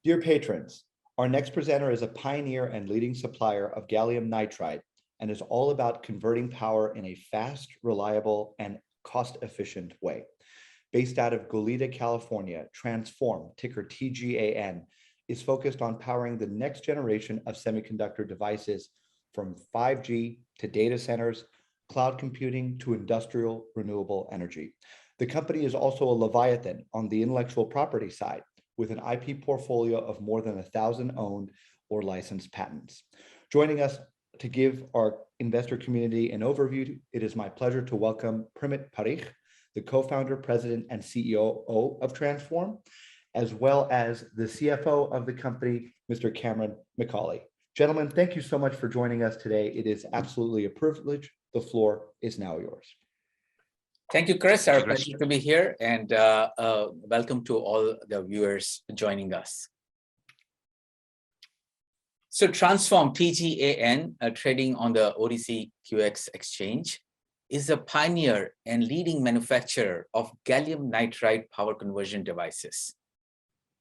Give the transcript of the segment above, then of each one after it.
Dear patrons, our next presenter is a pioneer and leading supplier of gallium nitride and is all about converting power in a fast, reliable, and cost-efficient way. Based out of Goleta, California, Transphorm, ticker TGAN, is focused on powering the next generation of semiconductor devices from 5G to data centers, cloud computing to industrial renewable energy. The company is also a Leviathan on the intellectual property side, with an IP portfolio of more than 1,000 owned or licensed patents. Joining us to give our investor community an overview, it is my pleasure to welcome Primit Parikh, the co-founder, president, and CEO of Transphorm, as well as the CFO of the company, Mr. Cameron McCauley. Gentlemen, thank you so much for joining us today. It is absolutely a privilege. The floor is now yours. Thank you, Chris. Our pleasure to be here, and welcome to all the viewers joining us. So Transphorm, TGAN, trading on the OTCQX exchange, is a pioneer and leading manufacturer of gallium nitride power conversion devices.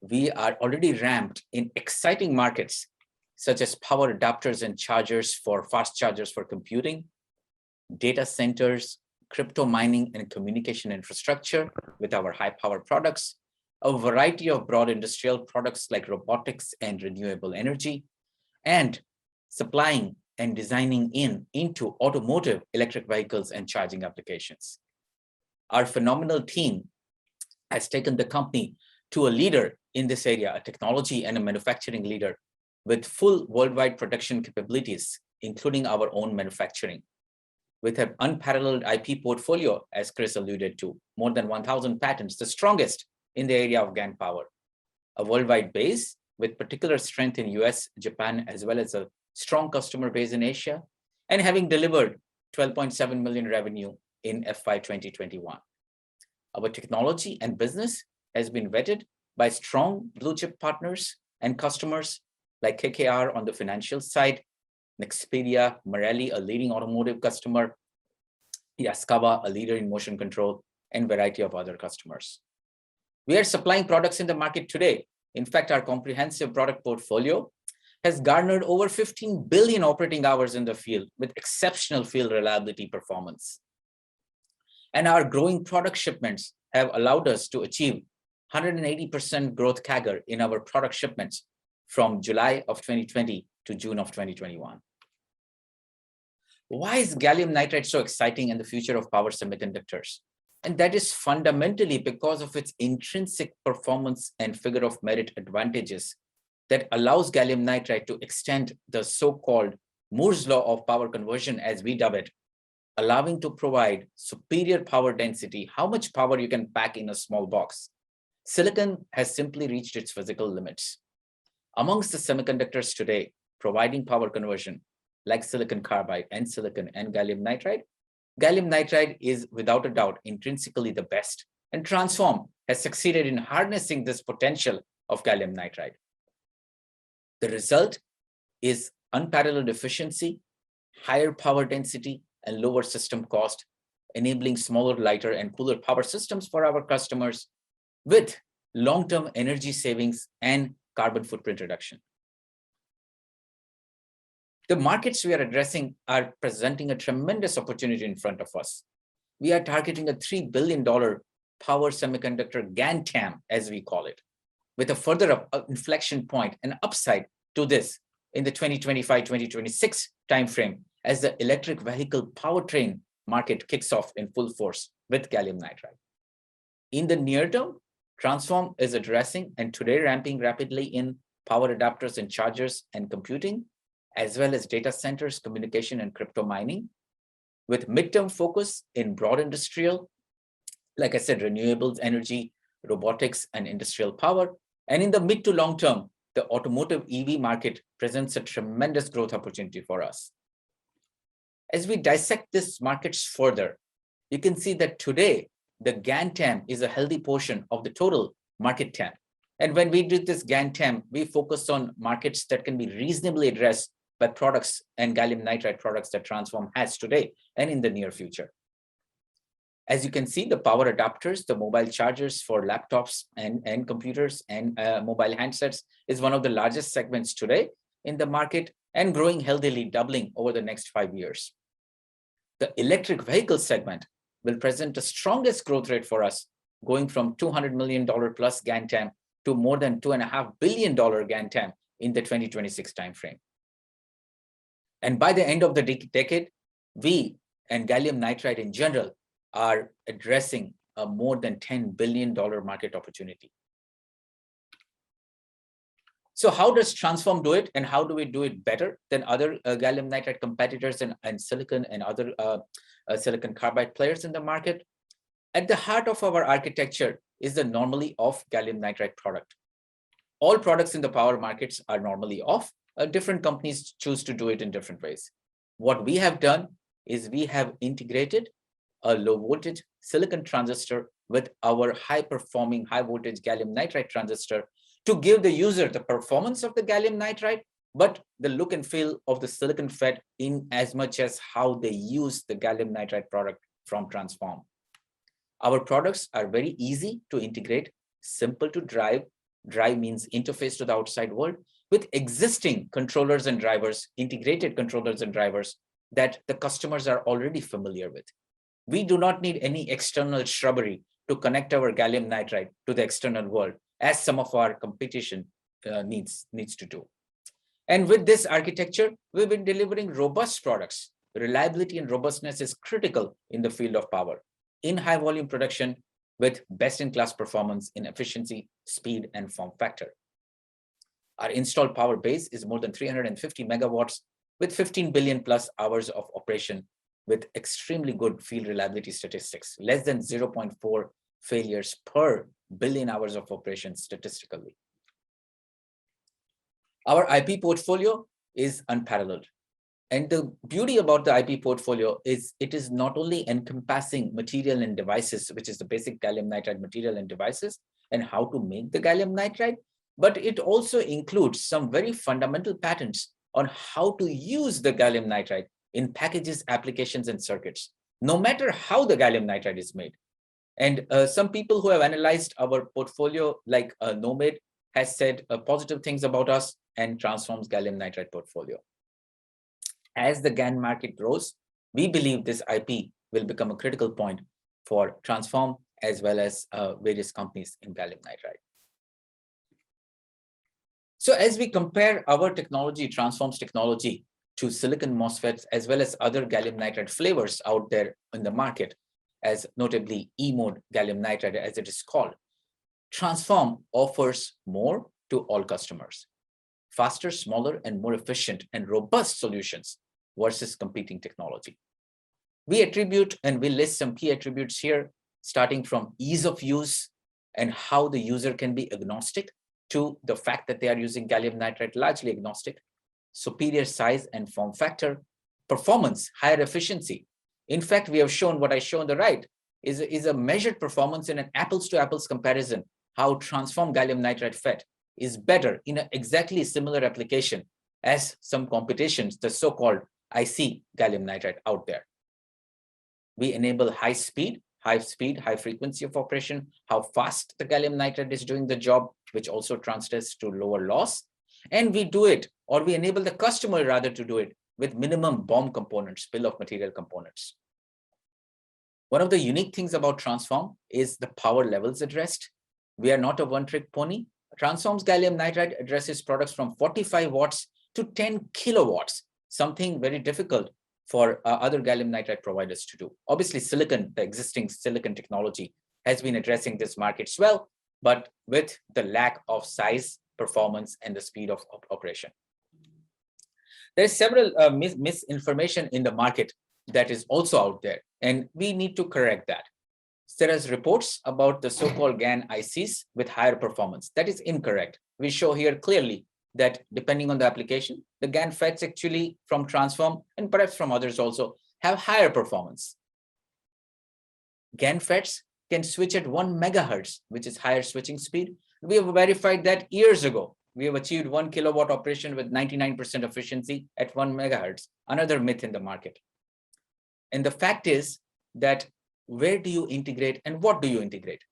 We are already ramped in exciting markets, such as power adapters and chargers for fast chargers for computing, data centers, crypto mining and communication infrastructure with our high power products, a variety of broad industrial products like robotics and renewable energy, and supplying and designing into automotive, electric vehicles and charging applications. Our phenomenal team has taken the company to a leader in this area, a technology and a manufacturing leader with full worldwide production capabilities, including our own manufacturing, with an unparalleled IP portfolio, as Chris alluded to, more than 1,000 patents, the strongest in the area of GaN power, a worldwide base with particular strength in US, Japan, as well as a strong customer base in Asia, and having delivered 12.7 million revenue in FY 2021. Our technology and business has been vetted by strong blue chip partners and customers like KKR on the financial side, Nexperia, Marelli, a leading automotive customer, Yaskawa, a leader in motion control, and a variety of other customers. We are supplying products in the market today. In fact, our comprehensive product portfolio has garnered over 15 billion operating hours in the field with exceptional field reliability performance. And our growing product shipments have allowed us to achieve 180% growth CAGR in our product shipments from July of 2020 to June of 2021. Why is gallium nitride so exciting in the future of power semiconductors? And that is fundamentally because of its intrinsic performance and figure of merit advantages that allows gallium nitride to extend the so-called Moore's law of power conversion, as we dub it, allowing to provide superior power density, how much power you can pack in a small box. Silicon has simply reached its physical limits. Amongst the semiconductors today, providing power conversion, like silicon carbide and silicon and gallium nitride is without a doubt intrinsically the best, and Transphorm has succeeded in harnessing this potential of gallium nitride. The result is unparalleled efficiency, higher power density, and lower system cost, enabling smaller, lighter, and cooler power systems for our customers with long-term energy savings and carbon footprint reduction. The markets we are addressing are presenting a tremendous opportunity in front of us. We are targeting a $3 billion power semiconductor GaN TAM, as we call it, with a further inflection point and upside to this in the 2025-2026 timeframe as the electric vehicle powertrain market kicks off in full force with gallium nitride. In the near term, Transphorm is addressing and today ramping rapidly in power adapters and chargers and computing, as well as data centers, communication, and crypto mining, with midterm focus in broad industrial, like I said, renewables, energy, robotics, and industrial power. And in the mid to long term, the automotive EV market presents a tremendous growth opportunity for us. As we dissect these markets further, you can see that today, the GaN TAM is a healthy portion of the total market TAM. And when we do this GaN TAM, we focus on markets that can be reasonably addressed by products and gallium nitride products that Transphorm has today and in the near future. As you can see, the power adapters, the mobile chargers for laptops and computers and mobile handsets is one of the largest segments today in the market and growing healthily, doubling over the next 5 years. The electric vehicle segment will present the strongest growth rate for us, going from $200 million plus GaN TAM to more than $2.5 billion GaN TAM in the 2026 timeframe. And by the end of the decade, we and gallium nitride in general are addressing a more than $10 billion market opportunity. So how does Transphorm do it, and how do we do it better than other gallium nitride competitors and silicon and other silicon carbide players in the market? At the heart of our architecture is the normally off gallium nitride product. All products in the power markets are normally off. Different companies choose to do it in different ways. What we have done is we have integrated a low voltage silicon transistor with our high performing high voltage gallium nitride transistor to give the user the performance of the gallium nitride, but the look and feel of the silicon FET in as much as how they use the gallium nitride product from Transphorm. Our products are very easy to integrate, simple to drive. Drive means interface to the outside world with existing controllers and drivers, integrated controllers and drivers that the customers are already familiar with. We do not need any external shrubbery to connect our gallium nitride to the external world, as some of our competition needs to do. And with this architecture, we've been delivering robust products. Reliability and robustness is critical in the field of power, in high volume production with best-in-class performance in efficiency, speed, and form factor. Our installed power base is more than 350 megawatts with 15 billion plus hours of operation with extremely good field reliability statistics, less than 0.4 failures per billion hours of operation statistically. Our IP portfolio is unparalleled. And the beauty about the IP portfolio is it is not only encompassing material and devices, which is the basic gallium nitride material and devices, and how to make the gallium nitride, but it also includes some very fundamental patents on how to use the gallium nitride in packages, applications, and circuits, no matter how the gallium nitride is made. And some people who have analyzed our portfolio, like Nomad, has said positive things about us and Transphorm's gallium nitride portfolio. As the GaN market grows, we believe this IP will become a critical point for Transphorm as well as various companies in gallium nitride. So as we compare our technology, Transphorm's technology, to silicon MOSFETs as well as other gallium nitride flavors out there in the market, as notably E-mode gallium nitride as it is called, Transphorm offers more to all customers. Faster, smaller, and more efficient and robust solutions versus competing technology. We attribute and we list some key attributes here, starting from ease of use and how the user can be agnostic to the fact that they are using gallium nitride, largely agnostic, superior size and form factor, performance, higher efficiency. In fact, we have shown what I show on the right is a measured performance in an apples to apples comparison, how Transphorm gallium nitride FET is better in an exactly similar application as some competitions, the so-called IC gallium nitride out there. We enable high speed, high frequency of operation, how fast the gallium nitride is doing the job, which also translates to lower loss. And we do it, or we enable the customer rather to do it with minimum BOM components, bill of material components. One of the unique things about Transphorm is the power levels addressed. We are not a one-trick pony. Transphorm's gallium nitride addresses products from 45 watts to 10 kilowatts, something very difficult for other gallium nitride providers to do. Obviously, silicon, the existing silicon technology, has been addressing this market as well, but with the lack of size, performance, and the speed of operation. There's several misinformation in the market that is also out there, and we need to correct that. There is reports about the so-called GaN ICs with higher performance. That is incorrect. We show here clearly that depending on the application, the GaN FETs actually from Transphorm and perhaps from others also have higher performance. GaN FETs can switch at 1 megahertz, which is higher switching speed. We have verified that years ago. We have achieved 1 kilowatt operation with 99% efficiency at 1 megahertz, another myth in the market. And the fact is that where do you integrate and what do you integrate?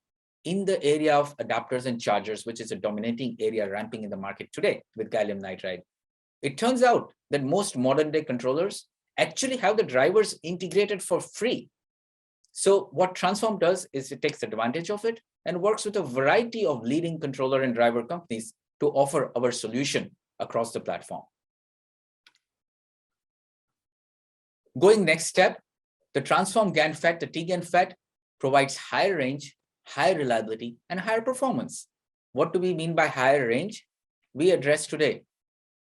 In the area of adapters and chargers, which is a dominating area ramping in the market today with gallium nitride, it turns out that most modern day controllers actually have the drivers integrated for free. So what Transphorm does is it takes advantage of it and works with a variety of leading controller and driver companies to offer our solution across the platform. Going next step, the Transphorm GaN FET, the T-GaN FET, provides higher range, higher reliability, and higher performance. What do we mean by higher range? We address today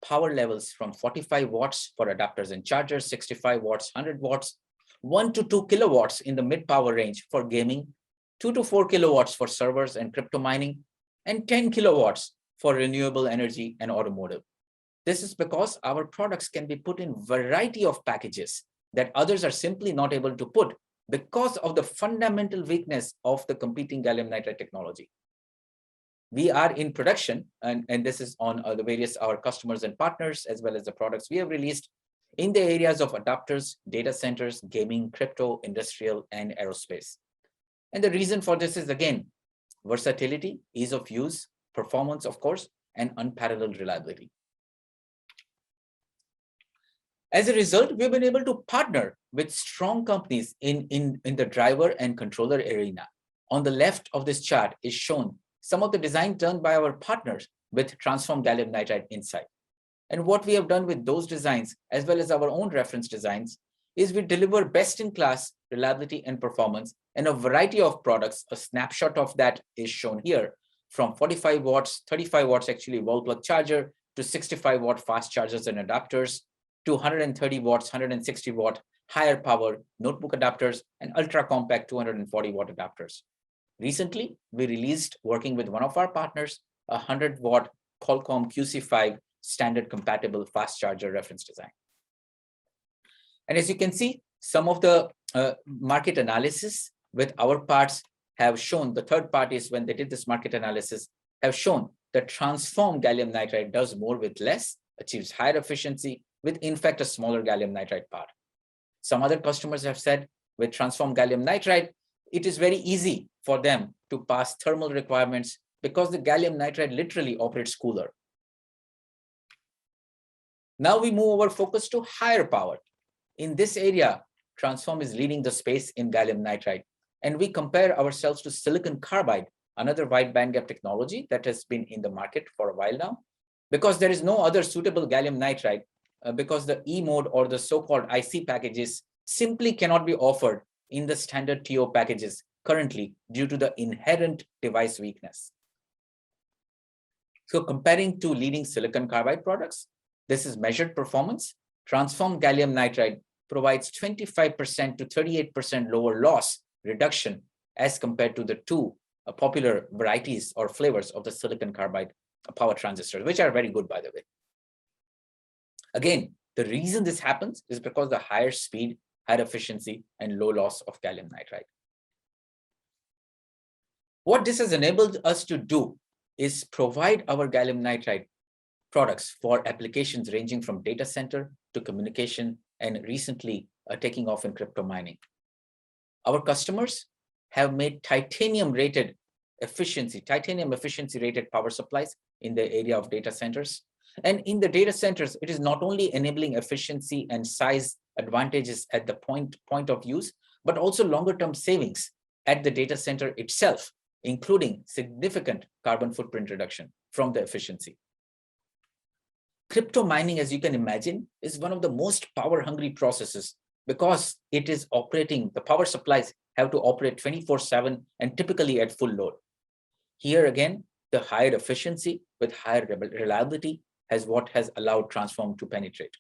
power levels from 45 watts for adapters and chargers, 65 watts, 100 watts, 1 to 2 kilowatts in the mid-power range for gaming, 2 to 4 kilowatts for servers and crypto mining, and 10 kilowatts for renewable energy and automotive. This is because our products can be put in a variety of packages that others are simply not able to put because of the fundamental weakness of the competing gallium nitride technology. We are in production, and this is on the various our customers and partners, as well as the products we have released in the areas of adapters, data centers, gaming, crypto, industrial, and aerospace. And the reason for this is, again, versatility, ease of use, performance, of course, and unparalleled reliability. As a result, we've been able to partner with strong companies in the driver and controller arena. On the left of this chart is shown some of the design done by our partners with Transphorm gallium nitride inside. And what we have done with those designs, as well as our own reference designs, is we deliver best-in-class reliability and performance in a variety of products. A snapshot of that is shown here, from 45 watts, 35 watts actually wall plug charger, to 65 watt fast chargers and adapters, to 130 watts, 160 watt higher power notebook adapters, and ultra compact 240 watt adapters. Recently, we released, working with one of our partners, a 100 watt Qualcomm QC5 standard compatible fast charger reference design. And as you can see, some of the market analysis with our parts have shown, the third parties, when they did this market analysis, have shown that Transphorm gallium nitride does more with less, achieves higher efficiency with, in fact, a smaller gallium nitride part. Some other customers have said with Transphorm gallium nitride, it is very easy for them to pass thermal requirements because the gallium nitride literally operates cooler. Now we move our focus to higher power. In this area, Transphorm is leading the space in gallium nitride, and we compare ourselves to silicon carbide, another wide bandgap technology that has been in the market for a while now, because there is no other suitable gallium nitride, because the E mode or the so-called IC packages simply cannot be offered in the standard TO packages currently due to the inherent device weakness. So comparing to leading silicon carbide products, this is measured performance. Transphorm gallium nitride provides 25% to 38% lower loss reduction as compared to the two popular varieties or flavors of the silicon carbide power transistors, which are very good, by the way. Again, the reason this happens is because the higher speed, higher efficiency, and low loss of gallium nitride. What this has enabled us to do is provide our gallium nitride products for applications ranging from data center to communication, and recently taking off in crypto mining. Our customers have made titanium efficiency rated power supplies in the area of data centers. And in the data centers, it is not only enabling efficiency and size advantages at the point of use, but also longer term savings at the data center itself, including significant carbon footprint reduction from the efficiency. Crypto mining, as you can imagine, is one of the most power hungry processes because it is operating, the power supplies have to operate 24/7 and typically at full load. Here again, the higher efficiency with higher reliability has what has allowed Transphorm to penetrate.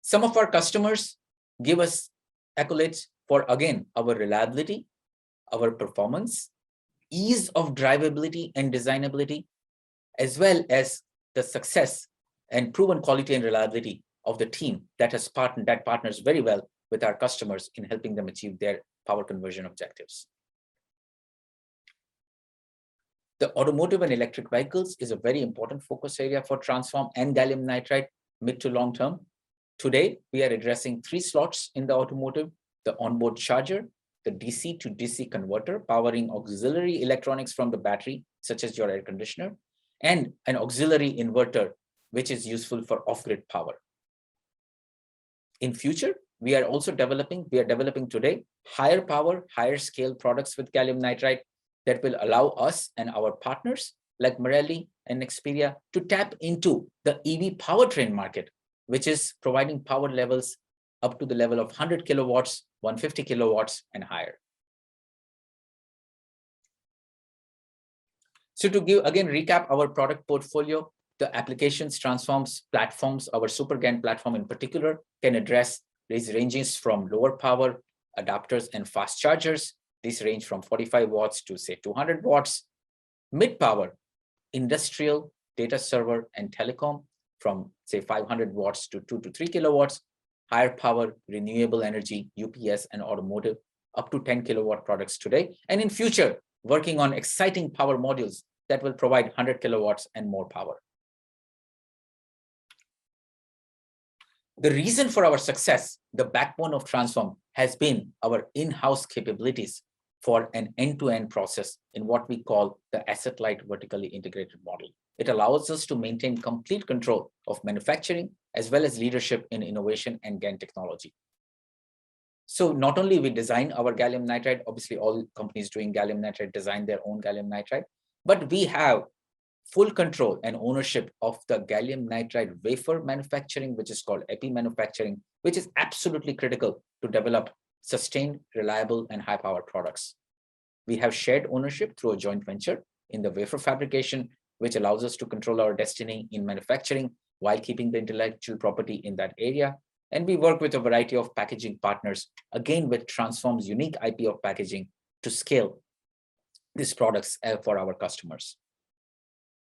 Some of our customers give us accolades for, again, our reliability, our performance, ease of drivability and designability, as well as the success and proven quality and reliability of the team that partners very well with our customers in helping them achieve their power conversion objectives. The automotive and electric vehicles is a very important focus area for Transphorm and gallium nitride mid to long term. Today, we are addressing 3 slots in the automotive: the onboard charger, the DC to DC converter powering auxiliary electronics from the battery, such as your air conditioner, and an auxiliary inverter, which is useful for off-grid power. In future, we are developing today higher power, higher scale products with gallium nitride that will allow us and our partners like Marelli and Nexperia to tap into the EV powertrain market, which is providing power levels up to the level of 100 kilowatts, 150 kilowatts and higher. So to recap our product portfolio, the applications transforms platforms, our SuperGaN platform in particular, can address these ranges from lower power adapters and fast chargers. These range from 45 watts to say 200 watts. Mid power, industrial, data server and telecom from say 500 watts to 2 to 3 kilowatts. Higher power, renewable energy, UPS and automotive, up to 10 kilowatt products today. And in future, working on exciting power modules that will provide 100 kilowatts and more power. The reason for our success, the backbone of Transphorm, has been our in-house capabilities for an end-to-end process in what we call the asset-light vertically integrated model. It allows us to maintain complete control of manufacturing as well as leadership in innovation and GaN technology. So not only we design our gallium nitride, obviously all companies doing gallium nitride design their own gallium nitride, but we have full control and ownership of the gallium nitride wafer manufacturing, which is called epi manufacturing, which is absolutely critical to develop sustained, reliable, and high power products. We have shared ownership through a joint venture in the wafer fabrication, which allows us to control our destiny in manufacturing while keeping the intellectual property in that area. And we work with a variety of packaging partners, again with Transphorm's unique IP of packaging to scale these products for our customers.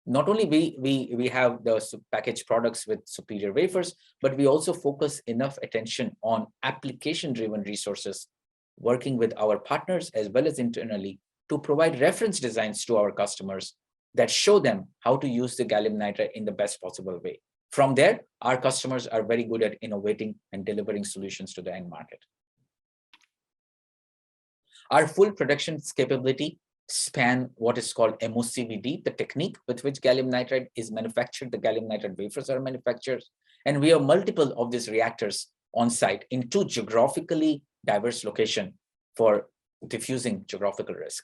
Not only we have the packaged products with superior wafers, but we also focus enough attention on application-driven resources, working with our partners as well as internally to provide reference designs to our customers that show them how to use the gallium nitride in the best possible way. From there, our customers are very good at innovating and delivering solutions to the end market. Our full production capability span what is called MOCVD, the technique with which gallium nitride is manufactured. The gallium nitride wafers are manufactured, and we have multiple of these reactors on site in 2 geographically diverse locations for diffusing geographical risk.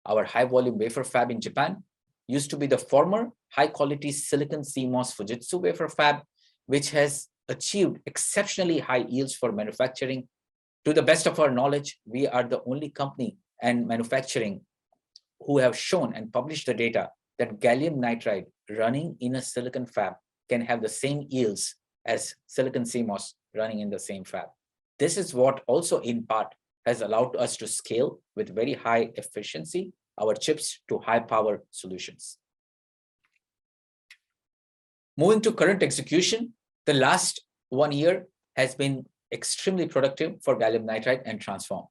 Our high volume wafer fab in Japan used to be the former high quality silicon CMOS Fujitsu wafer fab, which has achieved exceptionally high yields for manufacturing. To the best of our knowledge, we are the only company and manufacturing who have shown and published the data that gallium nitride running in a silicon fab can have the same yields as silicon CMOS running in the same fab. This is what also in part has allowed us to scale with very high efficiency our chips to high power solutions. Moving to current execution, the last 1 year has been extremely productive for gallium nitride and Transphorm.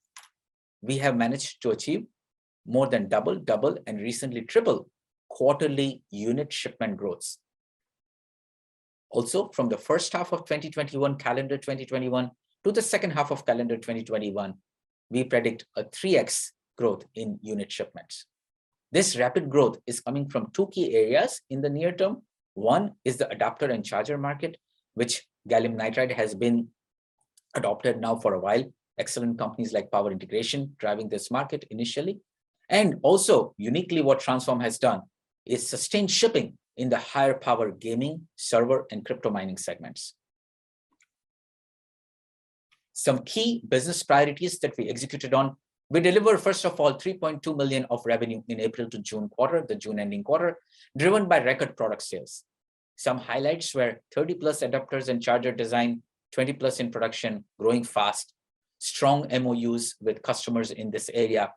We have managed to achieve more than double, and recently triple quarterly unit shipment growths. Also, from the first half of 2021, calendar 2021, to the second half of calendar 2021, we predict a 3x growth in unit shipments. This rapid growth is coming from 2 key areas in the near term. One is the adapter and charger market, which gallium nitride has been adopted now for a while. Excellent companies like Power Integration driving this market initially. And also, uniquely what Transphorm has done is sustained shipping in the higher power gaming, server, and crypto mining segments. Some key business priorities that we executed on. We delivered, first of all, 3.2 million of revenue in April to June quarter, the June ending quarter, driven by record product sales. Some highlights were 30 plus adapters and charger design, 20 plus in production, growing fast, strong MOUs with customers in this area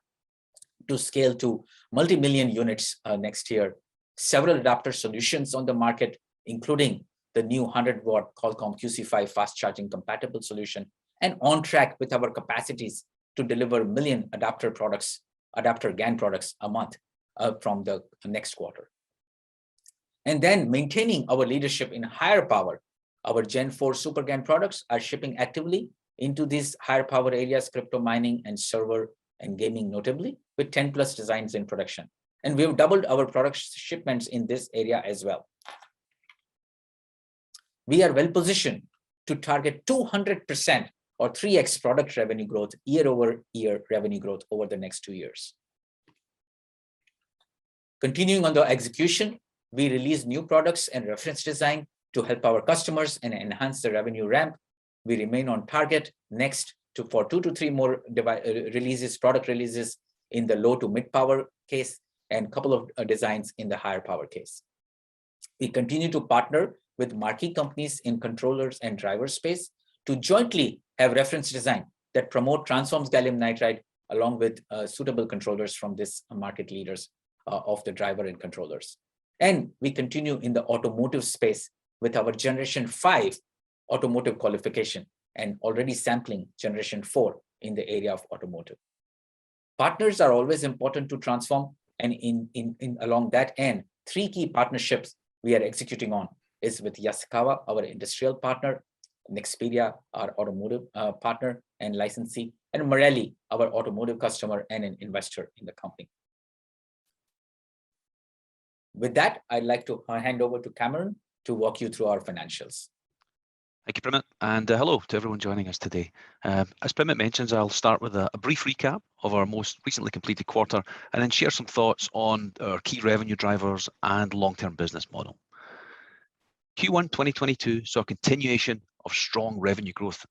to scale to multi-million units next year. Several adapter solutions on the market, including the new 100-watt Qualcomm QC5 fast charging compatible solution, and on track with our capacities to deliver million adapter GaN products a month from the next quarter. And then maintaining our leadership in higher power Our Gen 4 SuperGAN products are shipping actively into these higher power areas, crypto mining and server and gaming notably, with 10 plus designs in production. And we've doubled our product shipments in this area as well. We are well positioned to target 200% or 3x product revenue growth, year-over-year revenue growth over the next 2 years. Continuing on the execution, we release new products and reference design to help our customers and enhance the revenue ramp. We remain on target next for 2 to 3 more product releases in the low to mid power case and a couple of designs in the higher power case. We continue to partner with marquee companies in controllers and driver space to jointly have reference design that promote transforms gallium nitride along with suitable controllers from these market leaders of the driver and controllers. And we continue in the automotive space with our generation 5 automotive qualification and already sampling generation 4 in the area of automotive. Partners are always important to Transphorm, and along that end, 3 key partnerships we are executing on is with Yaskawa, our industrial partner, Nexperia, our automotive partner and licensee, and Marelli, our automotive customer and an investor in the company. With that, I'd like to hand over to Cameron to walk you through our financials. Thank you, Primit, and hello to everyone joining us today. As Primit mentions, I'll start with a brief recap of our most recently completed quarter and then share some thoughts on our key revenue drivers and long-term business model. Q1 2022 saw a continuation of strong revenue growth.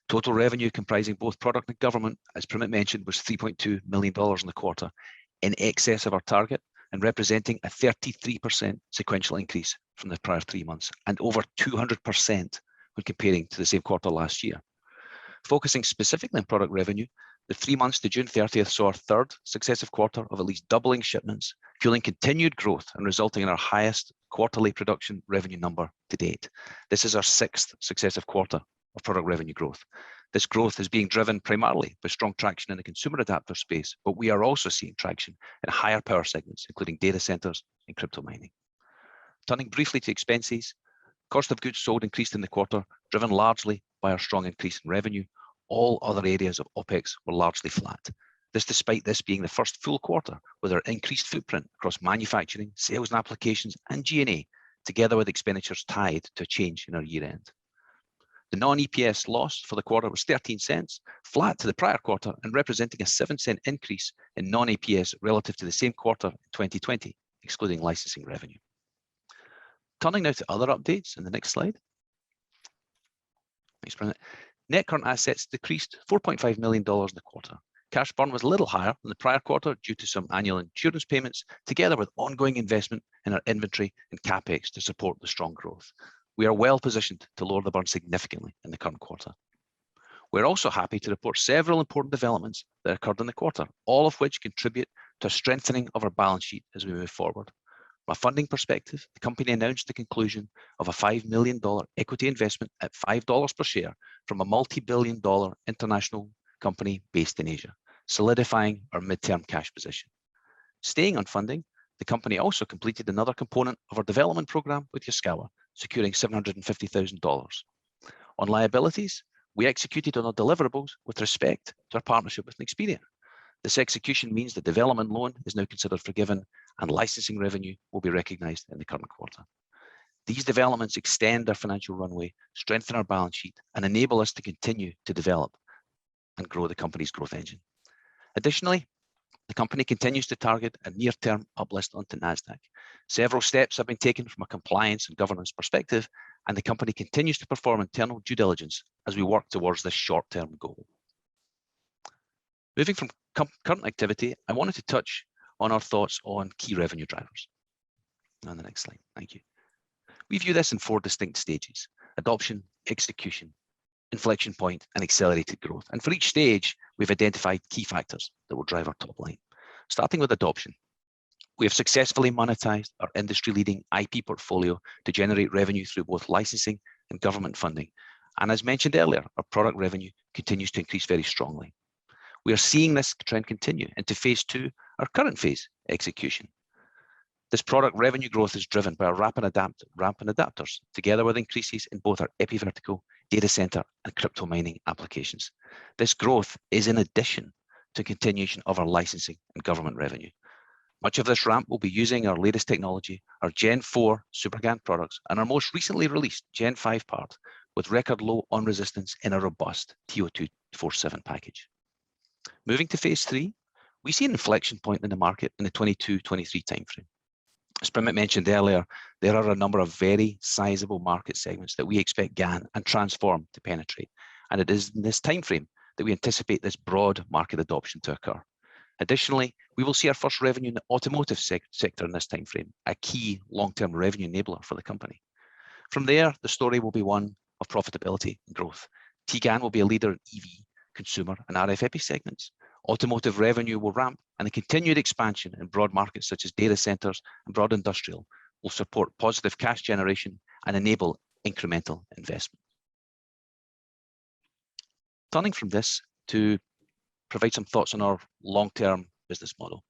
Total revenue comprising both product and government, as Primit mentioned, was $3.2 million in the quarter, in excess of our target and representing a 33% sequential increase from the prior 3 months and over 200% when comparing to the same quarter last year. Focusing specifically on product revenue, the 3 months to June 30th saw our 3rd successive quarter of at least doubling shipments, fueling continued growth and resulting in our highest quarterly production revenue number to date. This is our 6th successive quarter of product revenue growth. This growth is being driven primarily by strong traction in the consumer adapter space, but we are also seeing traction in higher power segments, including data centers and crypto mining. Turning briefly to expenses, cost of goods sold increased in the quarter, driven largely by our strong increase in revenue. All other areas of OPEX were largely flat. This despite this being the first full quarter with our increased footprint across manufacturing, sales and applications, and G&A, together with expenditures tied to a change in our year end. The non-EPS loss for the quarter was 13 cents, flat to the prior quarter and representing a 7-cent increase in non-EPS relative to the same quarter in 2020, excluding licensing revenue. Turning now to other updates in the next slide. Thanks, Brendan. Net current assets decreased $4.5 million in the quarter. Cash burn was a little higher than the prior quarter due to some annual insurance payments, together with ongoing investment in our inventory and CapEx to support the strong growth. We are well positioned to lower the burn significantly in the current quarter. We're also happy to report several important developments that occurred in the quarter, all of which contribute to a strengthening of our balance sheet as we move forward. From a funding perspective, the company announced the conclusion of a $5 million equity investment at $5 per share from a multi-billion-dollar international company based in Asia, solidifying our midterm cash position. Staying on funding, the company also completed another component of our development program with Yaskawa, securing $750,000. On liabilities, we executed on our deliverables with respect to our partnership with Nexperia. This execution means the development loan is now considered forgiven and licensing revenue will be recognized in the current quarter. These developments extend our financial runway, strengthen our balance sheet, and enable us to continue to develop and grow the company's growth engine. Additionally, the company continues to target a near-term uplist onto NASDAQ. Several steps have been taken from a compliance and governance perspective, and the company continues to perform internal due diligence as we work towards this short-term goal. Moving from current activity, I wanted to touch on our thoughts on key revenue drivers. On the next slide, thank you. We view this in 4 distinct stages: adoption, execution, inflection point, and accelerated growth. And for each stage, we've identified key factors that will drive our top line. Starting with adoption, we have successfully monetized our industry-leading IP portfolio to generate revenue through both licensing and government funding. And as mentioned earlier, our product revenue continues to increase very strongly. We are seeing this trend continue into phase 2, our current phase, execution. This product revenue growth is driven by our ramp and adapters, together with increases in both our epi-vertical, data center, and crypto mining applications. This growth is in addition to continuation of our licensing and government revenue. Much of this ramp will be using our latest technology, our Gen 4 SuperGaN products, and our most recently released Gen 5 part with record low on resistance in a robust TO247 package. Moving to phase 3, we see an inflection point in the market in the 22-23 timeframe. As Primit mentioned earlier, there are a number of very sizable market segments that we expect GaN and Transphorm to penetrate, and it is in this timeframe that we anticipate this broad market adoption to occur. Additionally, we will see our first revenue in the automotive sector in this timeframe, a key long-term revenue enabler for the company. From there, the story will be one of profitability and growth. T-GaN will be a leader in EV, consumer, and RF epi segments. Automotive revenue will ramp, and the continued expansion in broad markets such as data centers and broad industrial will support positive cash generation and enable incremental investment. Turning from this to provide some thoughts on our long-term business model.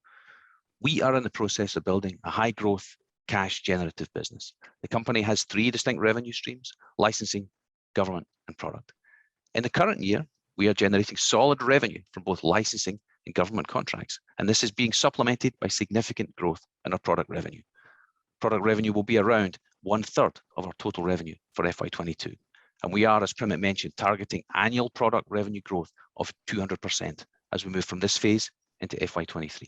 We are in the process of building a high-growth, cash-generative business. The company has 3 distinct revenue streams: licensing, government, and product. In the current year, we are generating solid revenue from both licensing and government contracts, and this is being supplemented by significant growth in our product revenue. Product revenue will be around 1/3 of our total revenue for FY22, and we are, as Primit mentioned, targeting annual product revenue growth of 200% as we move from this phase into FY23.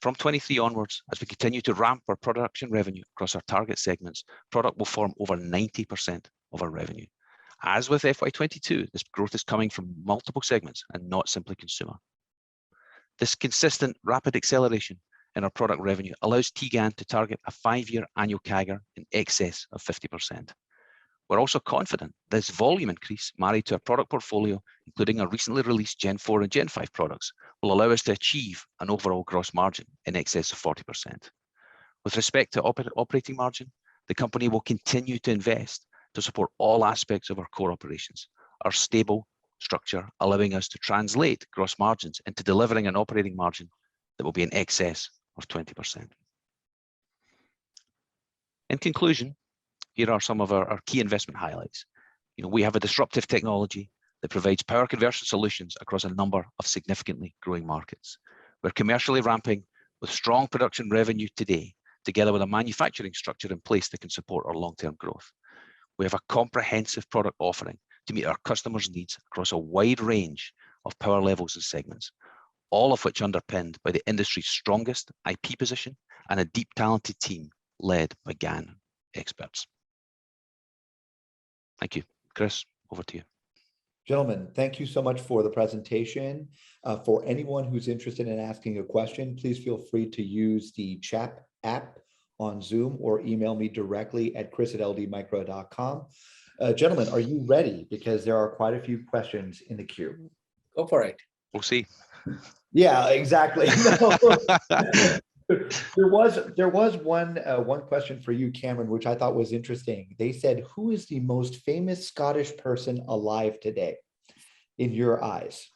From 23 onwards, as we continue to ramp our production revenue across our target segments, product will form over 90% of our revenue. As with FY22, this growth is coming from multiple segments and not simply consumer. This consistent, rapid acceleration in our product revenue allows T-GaN to target a 5-year annual CAGR in excess of 50%. We're also confident this volume increase, married to our product portfolio, including our recently released Gen 4 and Gen 5 products, will allow us to achieve an overall gross margin in excess of 40%. With respect to operating margin, the company will continue to invest to support all aspects of our core operations. Our stable structure allowing us to translate gross margins into delivering an operating margin that will be in excess of 20%. In conclusion, here are some of our key investment highlights. We have a disruptive technology that provides power conversion solutions across a number of significantly growing markets. We're commercially ramping with strong production revenue today, together with a manufacturing structure in place that can support our long-term growth. We have a comprehensive product offering to meet our customers' needs across a wide range of power levels and segments, all of which underpinned by the industry's strongest IP position and a deep, talented team led by GaN experts. Thank you. Chris, over to you. Gentlemen, thank you so much for the presentation. For anyone who's interested in asking a question, please feel free to use the chat app on Zoom or email me directly at chris@ldmicro.com. Gentlemen, are you ready? Because there are quite a few questions in the queue. Go for it. We'll see. Yeah, exactly. There was one question for you, Cameron, which I thought was interesting. They said, who is the most famous Scottish person alive today in your eyes?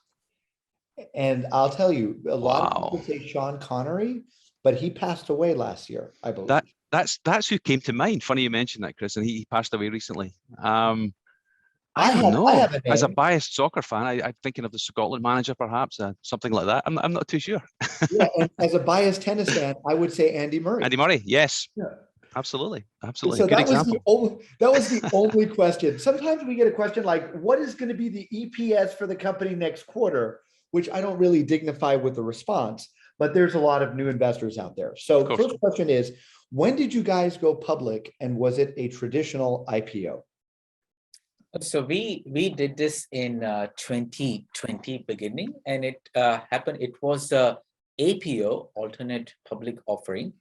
And I'll tell you, a lot of people say Sean Connery, but he passed away last year, I believe. That's who came to mind. Funny you mentioned that, Chris, and he passed away recently. I don't know. As a biased soccer fan, I'm thinking of the Scotland manager, perhaps, something like that. I'm not too sure. Yeah, and as a biased tennis fan, I would say Andy Murray. Andy Murray, yes. Yeah. Absolutely. So Good example. That was the only question. Sometimes we get a question like, what is going to be the EPS for the company next quarter? Which I don't really dignify with the response, but there's a lot of new investors out there. So the first question is, when did you guys go public, and was it a traditional IPO? So we did this in 2020 beginning, and it happened. It was a APO, alternate public offering,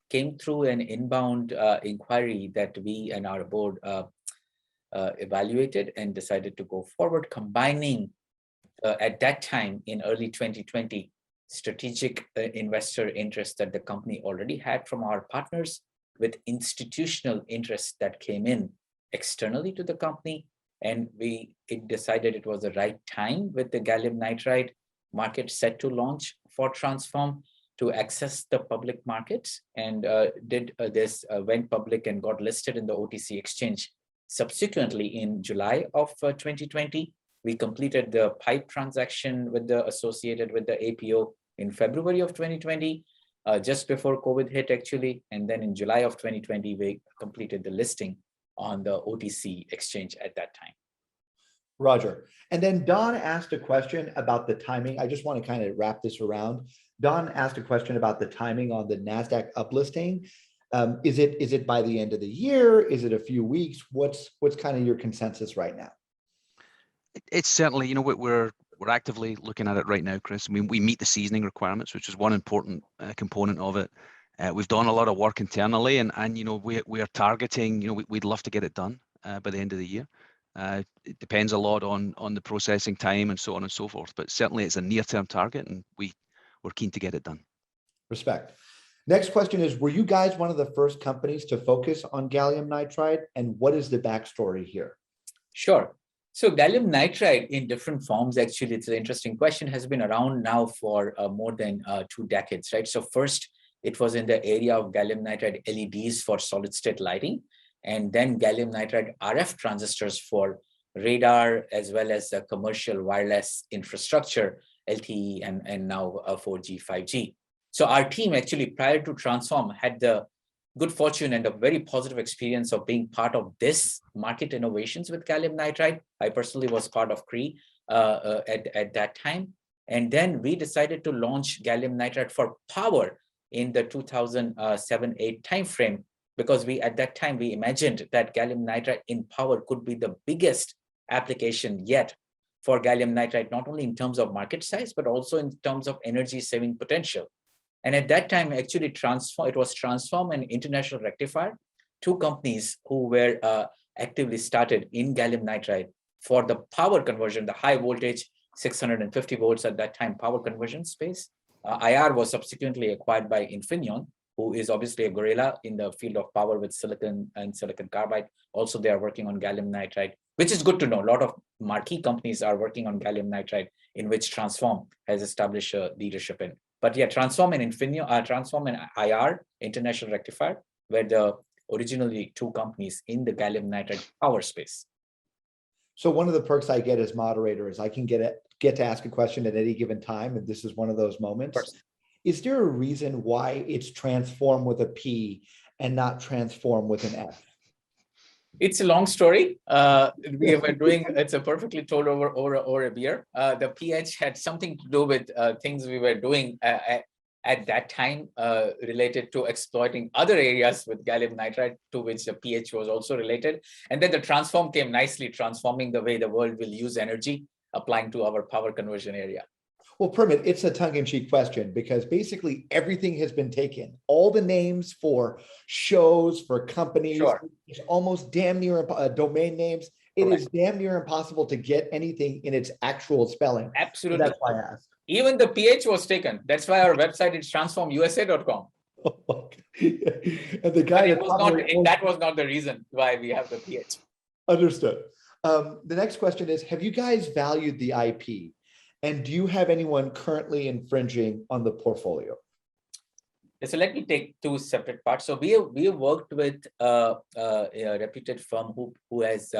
came through an inbound inquiry that we and our board evaluated and decided to go forward, combining at that time in early 2020 strategic investor interest that the company already had from our partners with institutional interest that came in externally to the company, and it decided it was the right time with the gallium nitride market set to launch for Transphorm to access the public markets and went public and got listed in the OTC exchange. Subsequently, in July of 2020, we completed the PIPE transaction associated with the APO in February of 2020, just before COVID hit actually. And then in July of 2020, we completed the listing on the OTC exchange at that time. Roger. And then Don asked a question about the timing. I just want to kind of wrap this around. Don asked a question about the timing on the NASDAQ uplisting. Is it by the end of the year? Is it a few weeks? What's kind of your consensus right now? It's certainly, you know, we're actively looking at it right now, Chris. I mean, we meet the seasoning requirements, which is one important component of it. We've done a lot of work internally, and you know, we are targeting, you know, we'd love to get it done by the end of the year. It depends a lot on the processing time and so on and so forth, but certainly it's a near-term target, and we're keen to get it done. Respect. Next question is, were you guys one of the first companies to focus on gallium nitride, and what is the backstory here? Sure. So gallium nitride in different forms, actually, it's an interesting question, has been around now for more than 2 decades, right? So first, it was in the area of gallium nitride LEDs for solid state lighting, and then gallium nitride RF transistors for radar, as well as commercial wireless infrastructure, LTE, and now 4G, 5G. So our team actually, prior to Transphorm, had the good fortune and a very positive experience of being part of this market innovations with gallium nitride. I personally was part of CRE at that time. And then we decided to launch gallium nitride for power in the 2007-8 timeframe, because at that time, we imagined that gallium nitride in power could be the biggest application yet for gallium nitride, not only in terms of market size, but also in terms of energy saving potential. And at that time, actually, it was Transphorm and International Rectifier, 2 companies who were actively started in gallium nitride for the power conversion, the high voltage 650 volts at that time power conversion space. IR was subsequently acquired by Infineon, who is obviously a gorilla in the field of power with silicon and silicon carbide. Also, they are working on gallium nitride, which is good to know. A lot of marquee companies are working on gallium nitride, in which Transphorm has established leadership in. But yeah, Transphorm and Infineon, Transphorm and IR, International Rectifier, were the originally 2 companies in the gallium nitride power space. So one of the perks I get as moderator is I can get to ask a question at any given time, and this is one of those moments. Is there a reason why it's Transphorm with a P and not Transform with an F? It's a long story. We were doing, it's a perfectly told over a beer. The PH had something to do with things we were doing at that time related to exploiting other areas with gallium nitride, to which the PH was also related. And then the Transphorm came nicely, transforming the way the world will use energy, applying to our power conversion area. Well, Primit, it's a tongue-in-cheek question because basically everything has been taken. All the names for shows, for companies, Sure. It's almost damn near domain names. It Correct. Is damn near impossible to get anything in its actual spelling. Absolutely. So that's why I asked. Even the PH was taken. That's why our website is transphormusa.com. And the guy that was not the reason why we have the PH. Understood. The next question is, have you guys valued the IP? And do you have anyone currently infringing on the portfolio? So let me take 2 separate parts. So we have worked with a reputed firm who is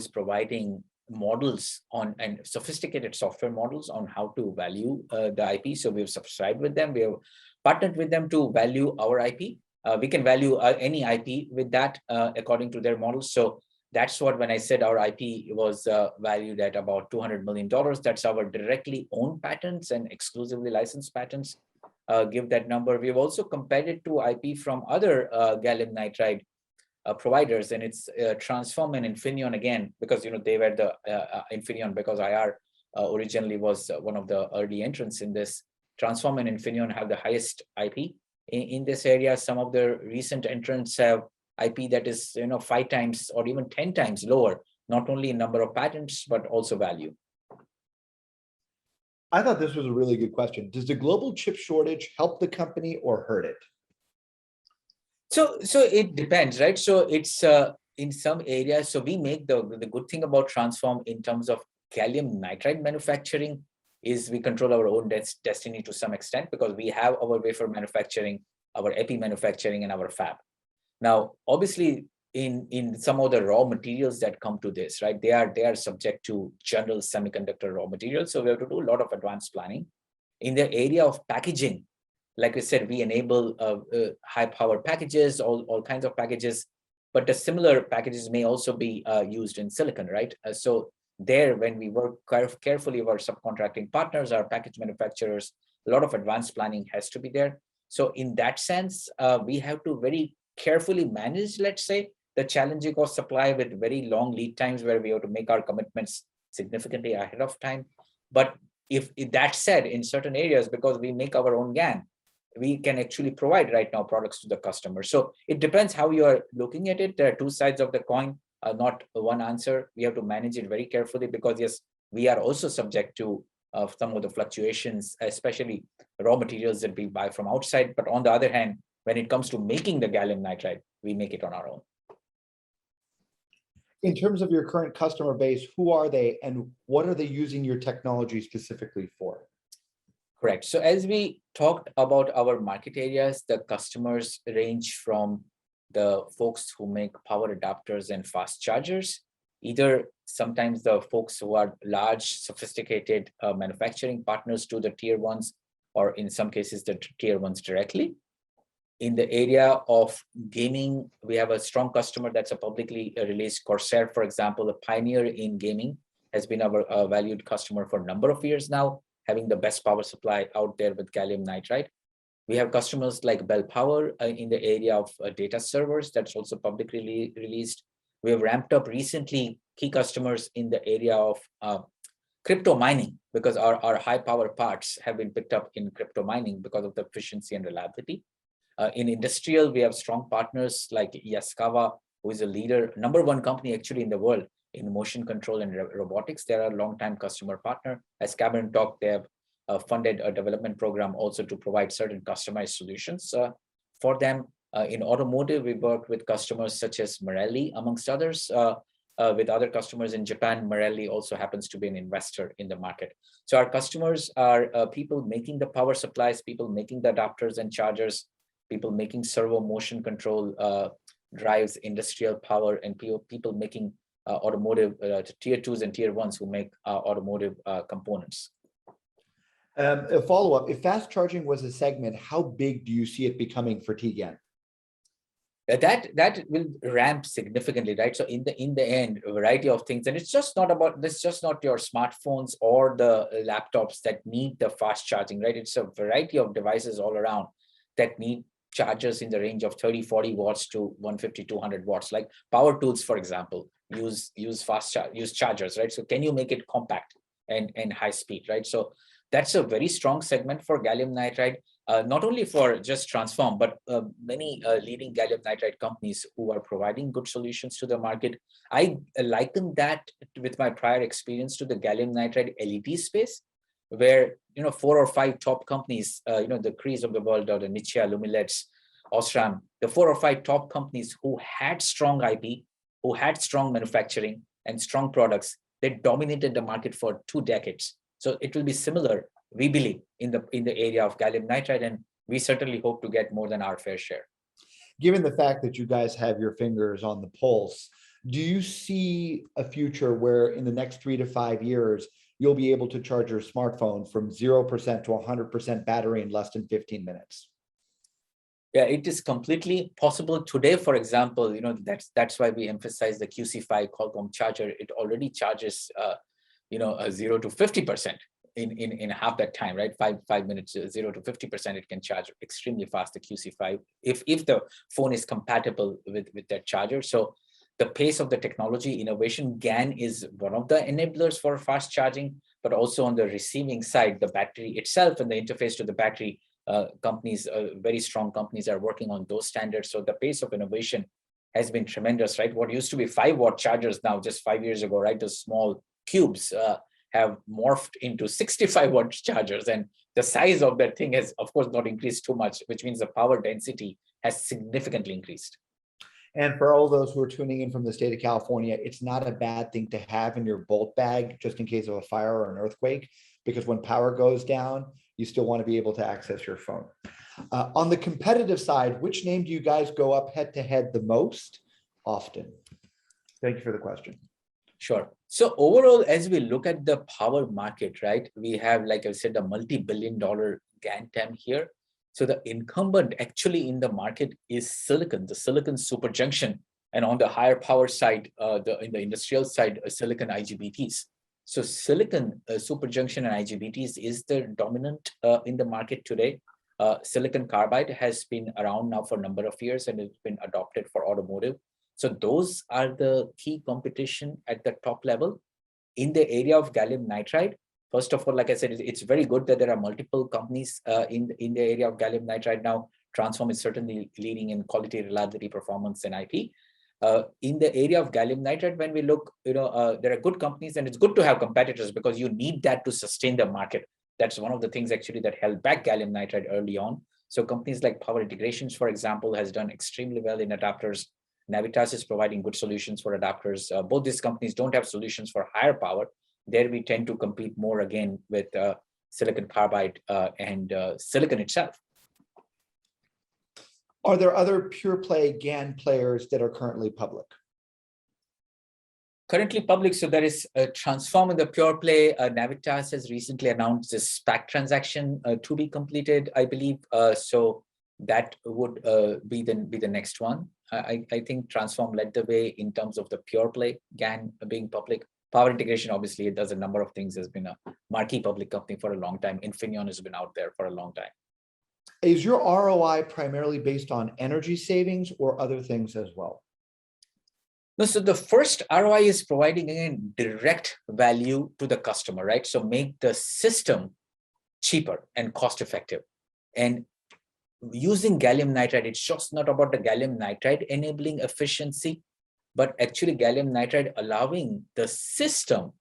providing models on and sophisticated software models on how to value the IP. So we have subscribed with them. We have partnered with them to value our IP. We can value any IP with that according to their models. So that's what, when I said our IP was valued at about $200 million, that's our directly owned patents and exclusively licensed patents give that number. We've also compared it to IP from other gallium nitride providers, and it's Transphorm and Infineon again, because they were the Infineon, because IR originally was one of the early entrants in this. Transphorm and Infineon have the highest IP in this area. Some of the recent entrants have IP that is 5 times or even 10 times lower, not only in number of patents, but also value. I thought this was a really good question. Does the global chip shortage help the company or hurt it? So it depends, right? So it's in some areas. So we make the good thing about Transphorm in terms of gallium nitride manufacturing is we control our own destiny to some extent because we have our wafer manufacturing, our epi manufacturing, and our fab. Now, obviously, in some of the raw materials that come to this, right, they are subject to general semiconductor raw materials. So we have to do a lot of advanced planning. In the area of packaging, like I said, we enable high power packages, all kinds of packages, but the similar packages may also be used in silicon, right? So there, when we work carefully with our subcontracting partners, our package manufacturers, a lot of advanced planning has to be there. So in that sense, we have to very carefully manage, let's say, the challenging of supply with very long lead times where we have to make our commitments significantly ahead of time. But if that said, in certain areas, because we make our own GaN, we can actually provide right now products to the customer. So it depends how you are looking at it. There are two sides of the coin, not one answer. We have to manage it very carefully because yes, we are also subject to some of the fluctuations, especially raw materials that we buy from outside. But on the other hand, when it comes to making the gallium nitride, we make it on our own. In terms of your current customer base, who are they and what are they using your technology specifically for? Correct. So as we talked about our market areas, the customers range from the folks who make power adapters and fast chargers, either sometimes the folks who are large, sophisticated manufacturing partners to the tier ones, or in some cases, the tier ones directly. In the area of gaming, we have a strong customer that's a publicly released Corsair, for example, a pioneer in gaming, has been our valued customer for a number of years now, having the best power supply out there with gallium nitride. We have customers like Bell Power in the area of data servers, that's also publicly released. We have ramped up recently key customers in the area of crypto mining, because our high power parts have been picked up in crypto mining because of the efficiency and reliability. In industrial, we have strong partners like Yaskawa, who is a leader, number one company actually in the world in motion control and robotics. They're a long-time customer partner. As Cameron talked, they have funded a development program also to provide certain customized solutions for them. In automotive, we work with customers such as Marelli, amongst others. With other customers in Japan, Marelli also happens to be an investor in the market. So our customers are people making the power supplies, people making the adapters and chargers, people making servo motion control drives, industrial power, and people making automotive tier twos and tier ones who make automotive components. A follow-up, if fast charging was a segment, how big do you see it becoming for TGAN? That will ramp significantly, right? So in the end, a variety of things, and it's just not about this, just not your smartphones or the laptops that need the fast charging, right? It's a variety of devices all around that need chargers in the range of 30, 40 watts to 150, 200 watts. Like power tools, for example, use chargers, right? So can you make it compact and high speed, right? So that's a very strong segment for gallium nitride. Not only for just Transphorm, but many leading gallium nitride companies who are providing good solutions to the market. I liken that with my prior experience to the gallium nitride LED space, where 4 or 5 top companies, the Crees of the world, or the Nichia, Lumileds, Osram, the 4 or 5 top companies who had strong IP, who had strong manufacturing and strong products, they dominated the market for 2 decades. So it will be similar, we believe, in the area of gallium nitride, and we certainly hope to get more than our fair share. Given the fact that you guys have your fingers on the pulse, do you see a future where in the next 3 to 5 years, you'll be able to charge your smartphone from 0% to 100% battery in less than 15 minutes? Yeah, it is completely possible today. For example, that's why we emphasize the QC5 Qualcomm charger. It already charges, 0 to 50% in half that time, right? Five minutes, 0 to 50%, it can charge extremely fast, the QC5, if the phone is compatible with that charger. So the pace of the technology innovation, GaN is one of the enablers for fast charging, but also on the receiving side, the battery itself and the interface to the battery, companies, very strong companies are working on those standards. So the pace of innovation has been tremendous, right? What used to be 5-watt chargers now, just 5 years ago, right? Those small cubes have morphed into 65-watt chargers. And the size of that thing has, of course, not increased too much, which means the power density has significantly increased. And for all those who are tuning in from the state of California, it's not a bad thing to have in your bolt bag just in case of a fire or an earthquake. because when power goes down, you still want to be able to access your phone. On the competitive side, which name do you guys go up head to head the most often? Thank you for the question. Sure. So overall, as we look at the power market, right, we have, like I said, a multi-billion-dollar GaN TAM here. So the incumbent actually in the market is silicon, the silicon superjunction, and on the higher power side, in the industrial side, silicon IGBTs. So silicon superjunction and IGBTs is the dominant in the market today. Silicon carbide has been around now for a number of years and it's been adopted for automotive. So those are the key competition at the top level. In the area of gallium nitride, first of all, like I said, it's very good that there are multiple companies in the area of gallium nitride now. Transphorm is certainly leading in quality, reliability, performance, and IP. In the area of gallium nitride, when we look, there are good companies, and it's good to have competitors because you need that to sustain the market. That's one of the things actually that held back gallium nitride early on. So companies like Power Integrations, for example, has done extremely well in adapters. Navitas is providing good solutions for adapters. Both these companies don't have solutions for higher power. There we tend to compete more again with silicon carbide and silicon itself. Are there other pure play GaN players that are currently public? Currently public, so there is Transphorm in the pure play. Navitas has recently announced this SPAC transaction to be completed, I believe. So that would be the next one. I think Transphorm led the way in terms of the pure play GaN being public. Power Integration, obviously, it does a number of things. Has been a marquee public company for a long time. Infineon has been out there for a long time. Is your ROI primarily based on energy savings or other things as well? No, so the first ROI is providing again direct value to the customer, right? So make the system cheaper and cost effective. And using gallium nitride, it's just not about the gallium nitride enabling efficiency, but actually gallium nitride allowing the system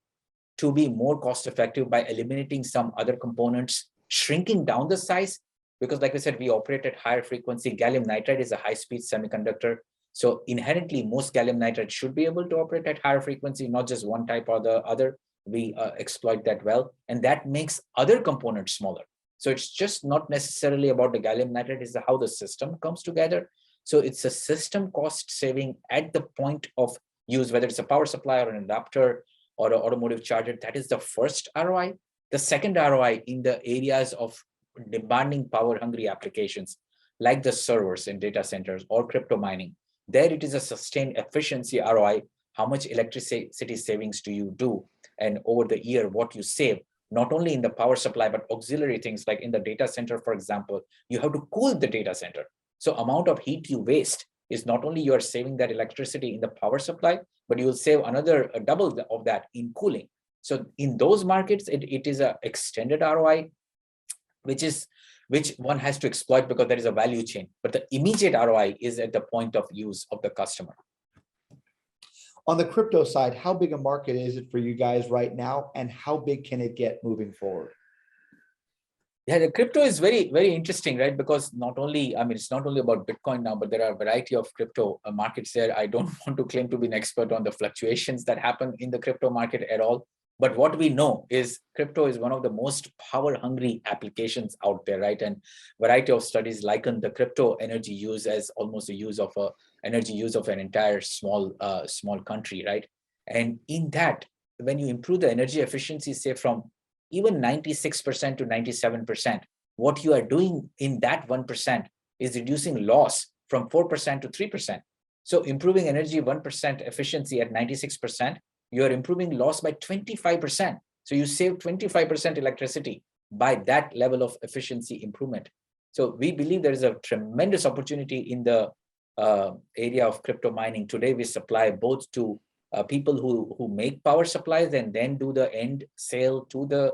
to be more cost effective by eliminating some other components, shrinking down the size. Because like I said, we operate at higher frequency. Gallium nitride is a high-speed semiconductor. So inherently, most gallium nitride should be able to operate at higher frequency, not just one type or the other. We exploit that well. And that makes other components smaller. So it's just not necessarily about the gallium nitride, it's how the system comes together. So it's a system cost saving at the point of use, whether it's a power supply or an adapter or an automotive charger. That is the first ROI. The second ROI in the areas of demanding power hungry applications like the servers in data centers or crypto mining. There it is a sustained efficiency ROI. How much electricity savings do you do? And over the year, what you save, not only in the power supply, but auxiliary things like in the data center, for example, you have to cool the data center. So amount of heat you waste is not only you are saving that electricity in the power supply, but you will save another double of that in cooling. So in those markets, it is an extended ROI, which one has to exploit because there is a value chain. But the immediate ROI is at the point of use of the customer. On the crypto side, how big a market is it for you guys right now, and how big can it get moving forward? Yeah, the crypto is very, very interesting, right? Because not only, it's not only about Bitcoin now, but there are a variety of crypto markets there. I don't want to claim to be an expert on the fluctuations that happen in the crypto market at all. But what we know is crypto is one of the most power-hungry applications out there, right? And variety of studies liken the crypto energy use as almost the use of energy use of an entire small country, right? And in that, when you improve the energy efficiency, say from even 96% to 97%, what you are doing in that 1% is reducing loss from 4% to 3%. So improving energy 1% efficiency at 96%, you are improving loss by 25%. So you save 25% electricity by that level of efficiency improvement. So we believe there is a tremendous opportunity in the area of crypto mining. Today, we supply both to people who make power supplies and then do the end sale to the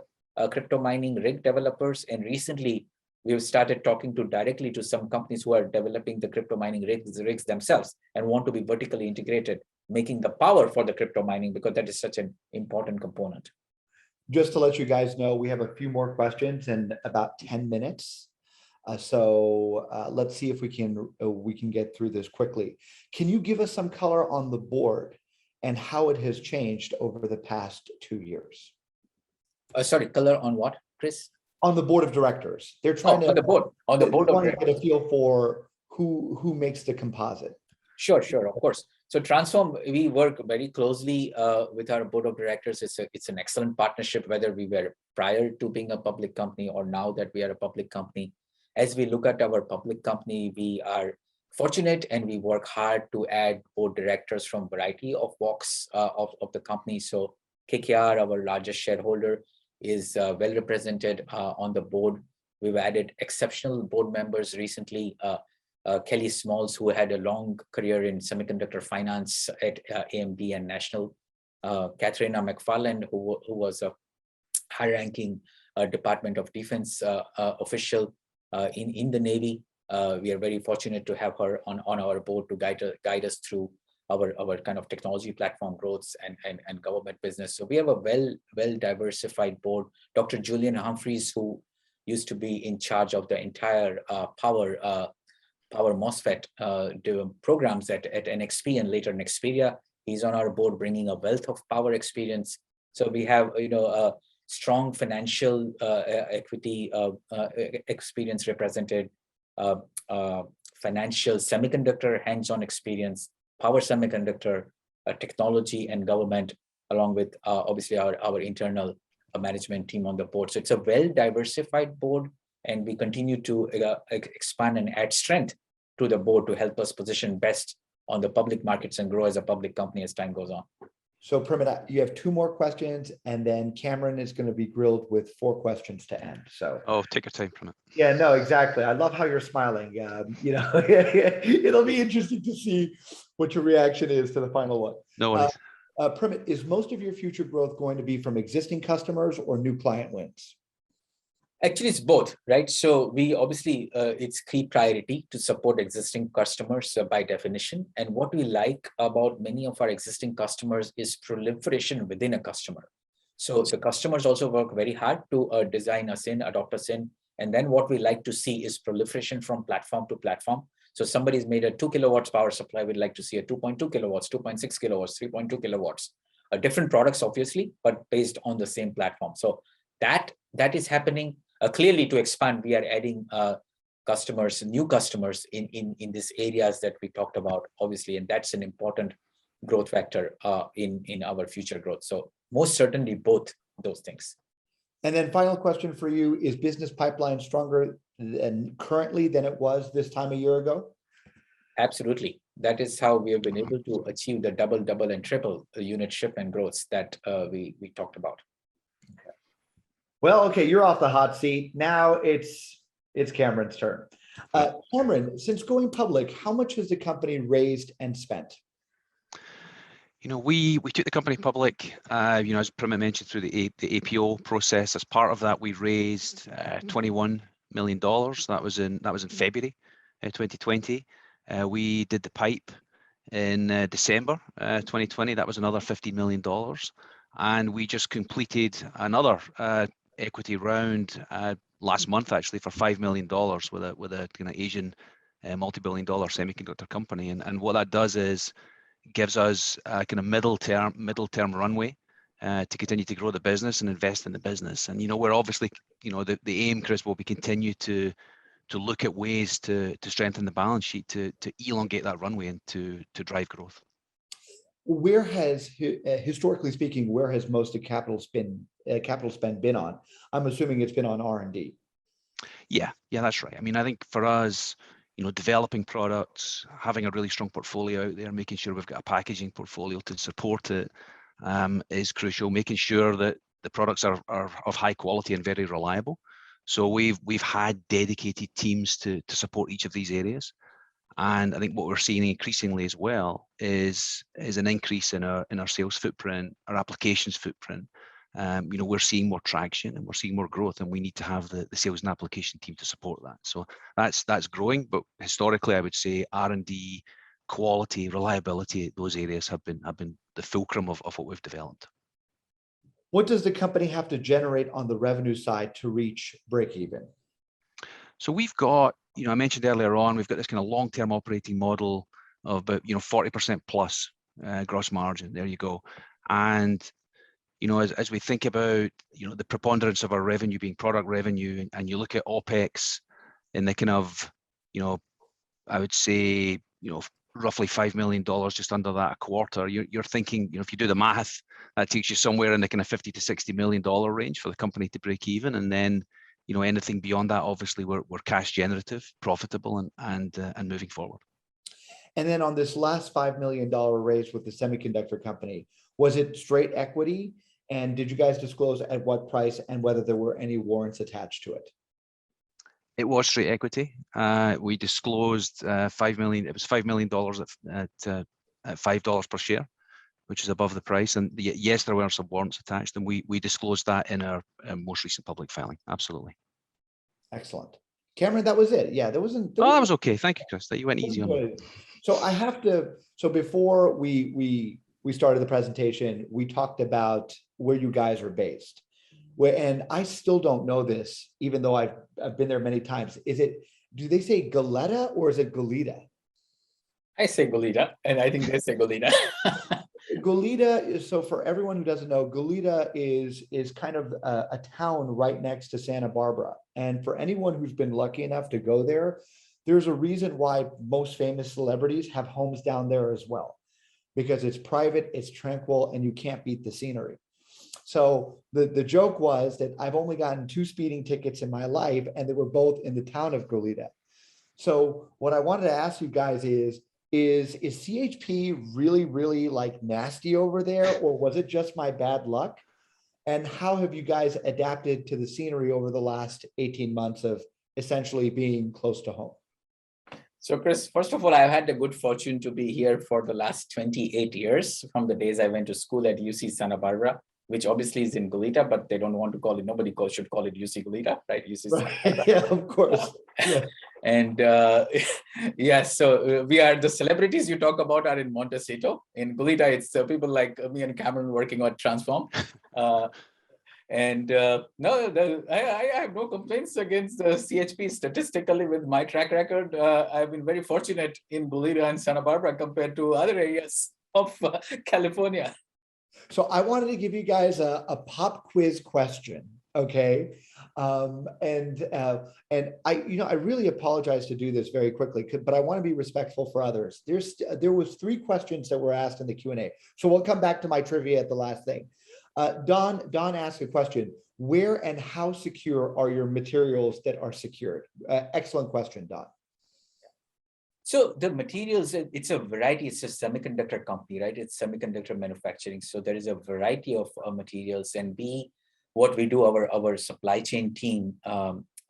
crypto mining rig developers. And recently, we've started talking directly to some companies who are developing the crypto mining rigs themselves and want to be vertically integrated, making the power for the crypto mining, because that is such an important component. Just to let you guys know, we have a few more questions in about 10 minutes. So let's see if we can get through this quickly. Can you give us some color on the board and how it has changed over the past 2 years? Sorry, color on what, Chris? On the board of directors. They're trying On the board, on the they board of want to directors. get a feel for who makes the composite. Sure, of course. So Transphorm, we work very closely with our board of directors. It's an excellent partnership, whether we were prior to being a public company or now that we are a public company. As we look at our public company, we are fortunate and we work hard to add board directors from variety of walks of the company. So KKR, our largest shareholder, is well represented on the board. We've added exceptional board members recently. Kelly Smalls, who had a long career in semiconductor finance at AMD and National. Katharina McFarland, who was a high-ranking Department of Defense official in the Navy. We are very fortunate to have her on our board to guide us through our kind of technology platform growths and government business. So we have a well diversified board. Dr. Julian Humphreys, who used to be in charge of the entire power MOSFET programs at NXP and later Nexperia. He's on our board, bringing a wealth of power experience. So we have, a strong financial equity experience represented, financial semiconductor hands-on experience, power semiconductor technology and government, along with obviously our internal management team on the board. So it's a well diversified board, and we continue to expand and add strength to the board to help us position best on the public markets and grow as a public company as time goes on. So Primit, you have 2 more questions, and then Cameron is going to be grilled with 4 questions to end. So Take your time, Primit. Yeah, no, exactly. I love how you're smiling. It'll be interesting to see what your reaction is to the final one. No worries. Primit, is most of your future growth going to be from existing customers or new client wins? Actually, it's both, right? So we obviously, it's key priority to support existing customers by definition. And what we like about many of our existing customers is proliferation within a customer. So the customers also work very hard to design us in, adopt us in. And then what we like to see is proliferation from platform to platform. So somebody's made a 2 kilowatts power supply. We'd like to see a 2.2 kilowatts, 2.6 kilowatts, 3.2 kilowatts, different products, obviously, but based on the same platform. So that is happening. Clearly, to expand, we are adding customers, new customers in these areas that we talked about, obviously, and that's an important growth factor in our future growth. So most certainly both those things. And then final question for you, is business pipeline stronger currently than it was this time a year ago? Absolutely. That is how we have been able to achieve the double, and triple unit shipment growths that we talked about. Well, okay, you're off the hot seat. Now it's Cameron's turn. Cameron, since going public, how much has the company raised and spent? We took the company public, as Primit mentioned, through the APO process. As part of that, we raised $21 million. That was in February 2020. We did the PIPE in December 2020. That was another $50 million. And we just completed another equity round last month, actually, for $5 million with a kind of Asian multi-billion-dollar semiconductor company. And what that does is gives us a kind of middle term runway to continue to grow the business and invest in the business. And we're obviously, the aim, Chris, will be continue to look at ways to strengthen the balance sheet, to elongate that runway and to drive growth. Where has, historically speaking, where has most of capital spend been on? I'm assuming it's been on R&D. Yeah, that's right. I mean, I think for us, developing products, having a really strong portfolio out there, making sure we've got a packaging portfolio to support it is crucial. Making sure that the products are of high quality and very reliable. So we've had dedicated teams to support each of these areas. And I think what we're seeing increasingly as well is an increase in our sales footprint, our applications footprint. We're seeing more traction and we're seeing more growth, and we need to have the sales and application team to support that. So that's growing, but historically, I would say R&D, quality, reliability, those areas have been the fulcrum of what we've developed. What does the company have to generate on the revenue side to reach break even? So we've got, I mentioned earlier on, we've got this kind of long-term operating model of about 40% plus gross margin. There you go. And as we think about, the preponderance of our revenue being product revenue, and you look at OpEx in the kind of, I would say, roughly $5 million, just under that a quarter, you're thinking, if you do the math, that takes you somewhere in the kind of $50 to $60 million range for the company to break even. And then, anything beyond that, obviously we're cash generative, profitable, and moving forward. And then on this last $5 million raise with the semiconductor company, was it straight equity? And did you guys disclose at what price and whether there were any warrants attached to it? It was straight equity. We disclosed $5 million. It was $5 million at $5 per share, which is above the price. And yes, there were some warrants attached, and we disclosed that in our most recent public filing. Absolutely. Excellent. Cameron, that was it. Yeah, there wasn't. That was okay. Thank you, Chris. That you went easy on me. So I have to. So before we started the presentation, we talked about where you guys are based. And I still don't know this, even though I've been there many times. Do they say Goleta or is it Goleta? I say Goleta, and I think they say Goleta. Goleta is, so for everyone who doesn't know, Goleta is kind of a town right next to Santa Barbara. And for anyone who's been lucky enough to go there, there's a reason why most famous celebrities have homes down there as well, because it's private, it's tranquil, and you can't beat the scenery. So the joke was that I've only gotten 2 speeding tickets in my life, and they were both in the town of Goleta. So what I wanted to ask you guys is CHP really, really like nasty over there, or was it just my bad luck? And how have you guys adapted to the scenery over the last 18 months of essentially being close to home? So Chris, first of all, I've had the good fortune to be here for the last 28 years, from the days I went to school at UC Santa Barbara, which obviously is in Goleta, but they don't want to call it, should call it UC Goleta, right? UC right. Yeah, of course. Yeah. And yeah, so we are, the celebrities you talk about are in Montecito. In Goleta, it's people like me and Cameron working on Transphorm. I have no complaints against the CHP. Statistically, with my track record, I've been very fortunate in Goleta and Santa Barbara compared to other areas of California. So I wanted to give you guys a pop quiz question, okay? And I really apologize to do this very quickly, but I want to be respectful for others. There was 3 questions that were asked in the Q&A, so we'll come back to my trivia at the last thing. Don asked a question: where and how secure are your materials that are secured? Excellent question, Don. So the materials, it's a variety. It's a semiconductor company, right? It's semiconductor manufacturing. So there is a variety of materials. And what we do, our supply chain team,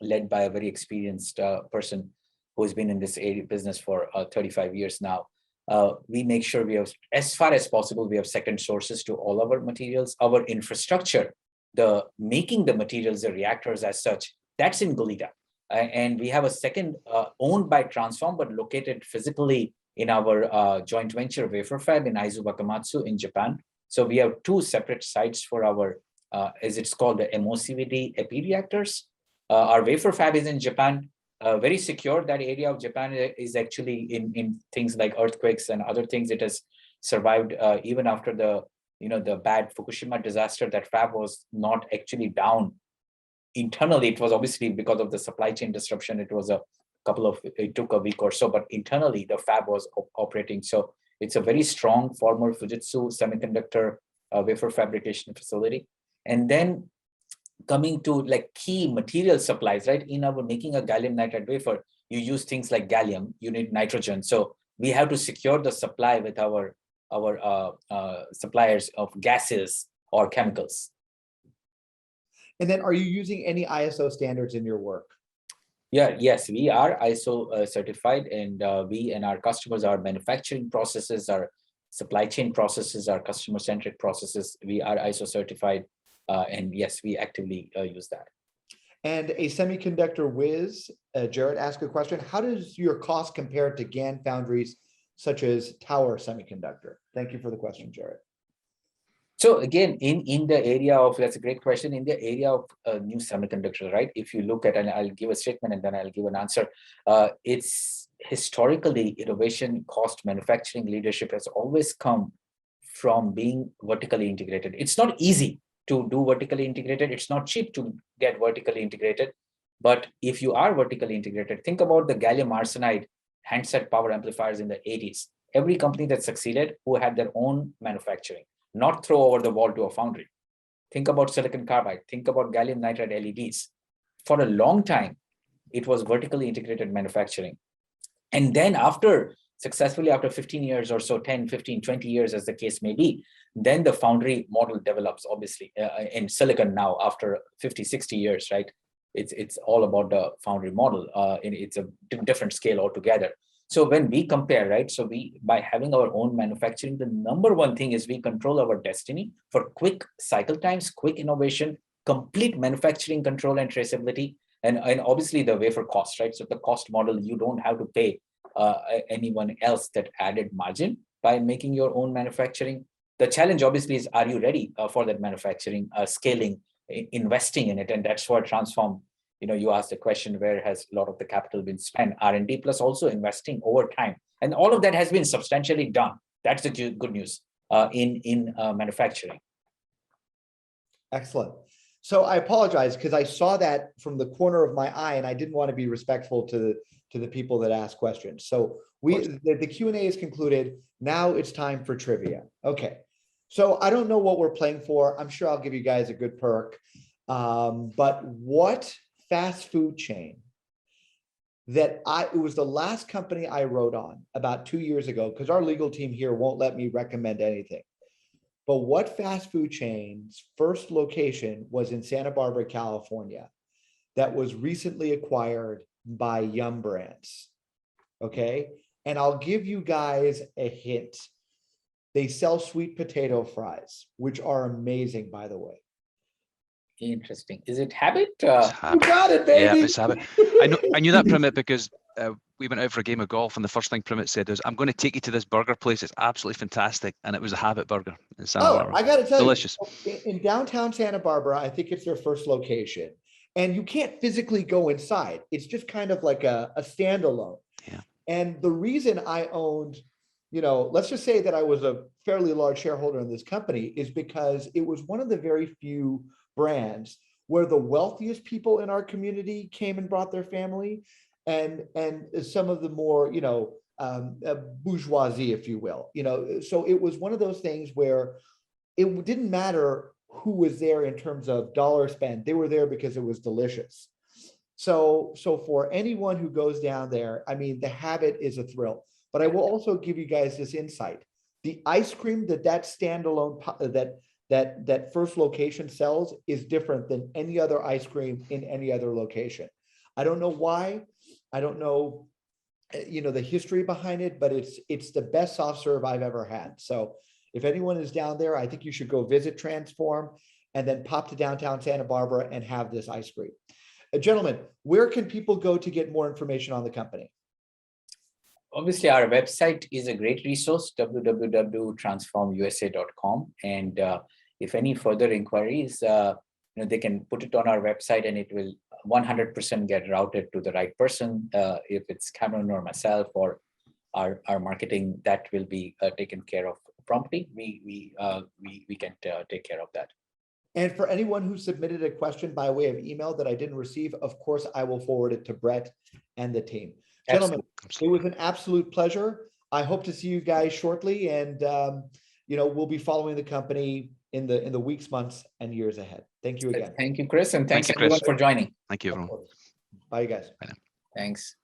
led by a very experienced person who has been in this business for 35 years now, we make sure we have, as far as possible, we have second sources to all our materials. Our infrastructure, the making the materials, the reactors as such, that's in Goleta. And we have a second owned by Transphorm, but located physically in our joint venture wafer fab in Aizu Wakamatsu in Japan. So we have 2 separate sites for our, as it's called, the MOCVD epi reactors. Our wafer fab is in Japan, very secure. That area of Japan is actually in things like earthquakes and other things. It has survived even after the bad Fukushima disaster. That fab was not actually down. Internally, it was obviously because of the supply chain disruption. It took a week or so, but internally the fab was operating. So it's a very strong former Fujitsu semiconductor wafer fabrication facility. And then coming to like key material supplies, right? In our making a gallium nitride wafer, you use things like gallium, you need nitrogen. So we have to secure the supply with our suppliers of gases or chemicals. And then are you using any ISO standards in your work? Yes, we are ISO certified, and we and our customers, our manufacturing processes, our supply chain processes, our customer-centric processes, we are ISO certified. And yes, we actively use that. And a semiconductor whiz, Jared asked a question: how does your cost compare to GaN foundries such as Tower Semiconductor? Thank you for the question, Jared. So again, in the area of, that's a great question, in the area of new semiconductors, right? If you look at, and I'll give a statement and then I'll give an answer. It's historically innovation, cost, manufacturing leadership has always come from being vertically integrated. It's not easy to do vertically integrated. It's not cheap to get vertically integrated. But if you are vertically integrated, think about the gallium arsenide handset power amplifiers in the 80s. Every company that succeeded who had their own manufacturing, not throw over the wall to a foundry. Think about silicon carbide. Think about gallium nitride LEDs. For a long time, it was vertically integrated manufacturing. And then successfully after 15 years or so, 10, 15, 20 years as the case may be, then the foundry model develops, obviously, in silicon now after 50, 60 years, right? It's all about the foundry model. It's a different scale altogether. So when we compare, right, so by having our own manufacturing, the number one thing is we control our destiny for quick cycle times, quick innovation, complete manufacturing control and traceability, and obviously the wafer cost, right? So the cost model, you don't have to pay anyone else that added margin by making your own manufacturing. The challenge obviously is, are you ready for that manufacturing, scaling, investing in it? And that's what Transphorm, you asked the question, where has a lot of the capital been spent? R&D plus also investing over time. And all of that has been substantially done. That's the good news in manufacturing. Excellent. So I apologize because I saw that from the corner of my eye and I didn't want to be respectful to the people that ask questions. So the Q&A is concluded. Now it's time for trivia. Okay. So I don't know what we're playing for. I'm sure I'll give you guys a good perk. But what fast food chain it was the last company I wrote on about 2 years ago, because our legal team here won't let me recommend anything. But what fast food chain's first location was in Santa Barbara, California, that was recently acquired by Yum Brands? Okay. And I'll give you guys a hint. They sell sweet potato fries, which are amazing, by the way. Interesting. Is it Habit? You got it, baby. Yeah, it's Habit. I knew that, Primit, because we went out for a game of golf, and the first thing Primit said was, "I'm going to take you to this burger place. It's absolutely fantastic." And it was a Habit burger in Santa Barbara. I got to tell Delicious. you, in downtown Santa Barbara, I think it's their first location. And you can't physically go inside. It's just kind of like a standalone. Yeah. And the reason I owned, let's just say that I was a fairly large shareholder in this company, is because it was one of the very few brands where the wealthiest people in our community came and brought their family, and some of the more, bourgeoisie, if you will, so it was one of those things where it didn't matter who was there in terms of dollar spend. They were there because it was delicious. So for anyone who goes down there, I mean, the Habit is a thrill. But I will also give you guys this insight. The ice cream that standalone, that first location sells is different than any other ice cream in any other location. I don't know why. I don't know, the history behind it, but it's the best soft serve I've ever had. So if anyone is down there, I think you should go visit Transphorm and then pop to downtown Santa Barbara and have this ice cream. Gentlemen, where can people go to get more information on the company? Obviously, our website is a great resource, www.transphormusa.com. And if any further inquiries, they can put it on our website and it will 100% get routed to the right person. If it's Cameron or myself or our marketing, that will be taken care of promptly. We can take care of that. And for anyone who submitted a question by way of email that I didn't receive, of course, I will forward it to Brett and the team. Gentlemen, it was an absolute pleasure. I hope to see you guys shortly, and we'll be following the company in the weeks, months, and years ahead. Thank you again. Thank you, Chris, and thanks everyone for joining. Thank you, everyone. Bye, guys. Bye now. Thanks.